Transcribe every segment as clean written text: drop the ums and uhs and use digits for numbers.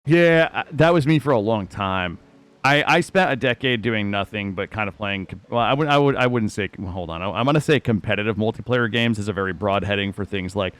Yeah, that was me for a long time. I spent a decade doing nothing but kind of playing. Well, I wouldn't say. Well, hold on, I'm gonna say competitive multiplayer games is a very broad heading for things like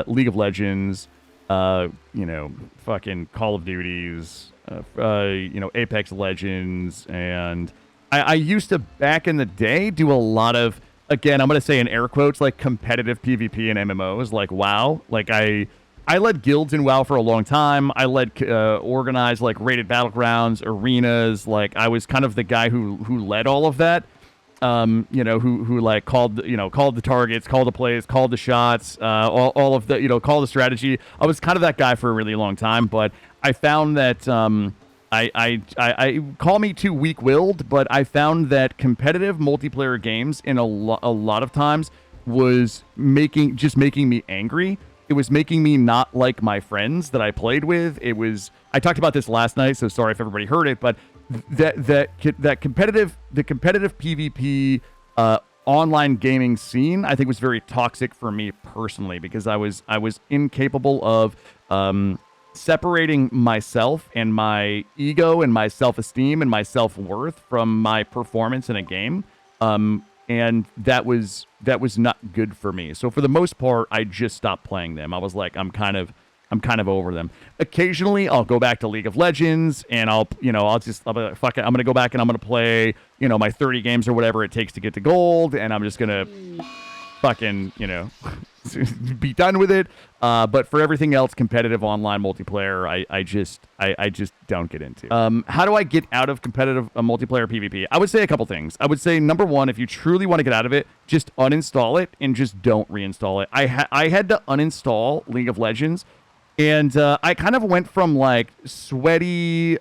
League of Legends, you know, fucking Call of Duties, you know, Apex Legends, and I used to back in the day do a lot of, again, I'm gonna say in air quotes, like competitive PvP and MMOs, like WoW. Like I led guilds in WoW for a long time. I led organized like rated battlegrounds, arenas. Like I was kind of the guy who led all of that. You know, who like called called the targets, called the plays, called the shots, all of the called the strategy. I was kind of that guy for a really long time, but I found that I call me too weak-willed, but I found that competitive multiplayer games in a lot of times was making me angry. It was making me not like my friends that I played with. I talked about this last night, so sorry if everybody heard it, but the competitive PvP online gaming scene, I think, was very toxic for me personally, because I was incapable of separating myself and my ego and my self-esteem and my self-worth from my performance in a game. And that was not good for me. So for the most part, I just stopped playing them. I was like, I'm kind of over them. Occasionally, I'll go back to League of Legends, and I'll be like, fuck it, I'm gonna go back and I'm gonna play, my 30 games or whatever it takes to get to gold, and I'm just gonna fucking, be done with it. But for everything else, competitive online multiplayer, I just don't get into. How do I get out of competitive multiplayer PvP? I would say a couple things. I would say, number one, if you truly want to get out of it, just uninstall it and just don't reinstall it. I had to uninstall League of Legends, and I kind of went from like sweaty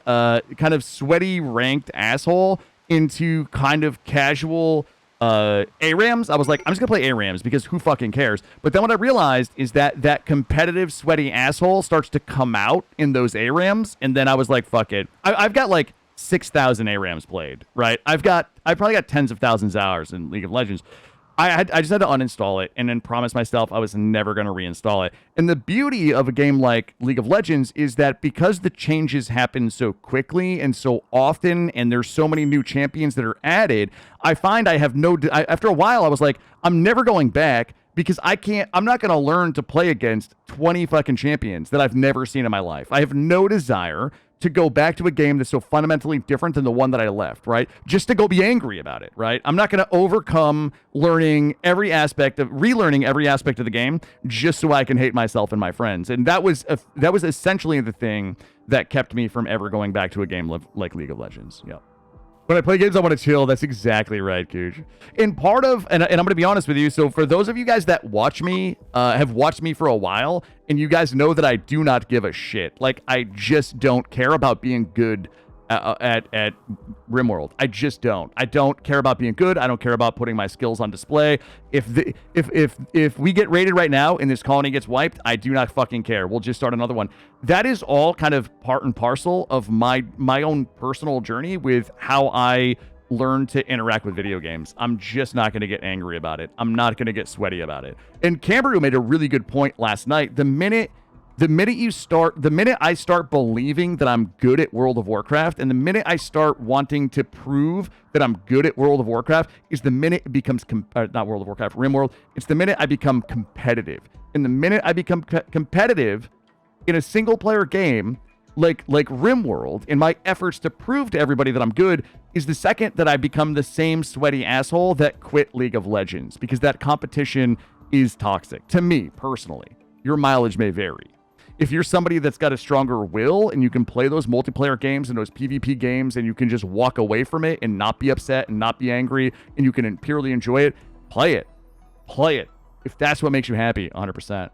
ranked asshole into kind of casual ARAMs. I was like, I'm just gonna play ARAMs because who fucking cares? But then what I realized is that competitive sweaty asshole starts to come out in those ARAMs, and then I was like, fuck it. I've got like 6,000 ARAMs played, right? I probably got tens of thousands of hours in League of Legends. I just had to uninstall it and then promise myself I was never going to reinstall it. And the beauty of a game like League of Legends is that because the changes happen so quickly and so often, and there's so many new champions that are added, I find I have after a while, I was like, I'm never going back, because I'm not going to learn to play against 20 fucking champions that I've never seen in my life. I have no desire to go back to a game that's so fundamentally different than the one that I left, right? Just to go be angry about it, right? I'm not going to overcome relearning every aspect of the game just so I can hate myself and my friends. And that was essentially the thing that kept me from ever going back to a game like League of Legends. Yep. When I play games, I want to chill. That's exactly right, Gooch. And I'm going to be honest with you. So for those of you guys that watch me, have watched me for a while, and you guys know that I do not give a shit. Like, I just don't care about being good at RimWorld. I just don't. I don't care about being good. I don't care about putting my skills on display. If we get raided right now and this colony gets wiped, I do not fucking care. We'll just start another one. That is all kind of part and parcel of my own personal journey with how I learn to interact with video games. I'm just not going to get angry about it. I'm not going to get sweaty about it. And Camberu made a really good point last night. The minute I start believing that I'm good at World of Warcraft, and the minute I start wanting to prove that I'm good at World of Warcraft, is the minute it becomes not World of Warcraft, RimWorld. It's the minute I become competitive. And the minute I become competitive in a single player game like RimWorld, in my efforts to prove to everybody that I'm good, is the second that I become the same sweaty asshole that quit League of Legends, because that competition is toxic to me personally. Your mileage may vary. If you're somebody that's got a stronger will and you can play those multiplayer games and those PvP games, and you can just walk away from it and not be upset and not be angry, and you can purely enjoy it, play it. If that's what makes you happy, 100%.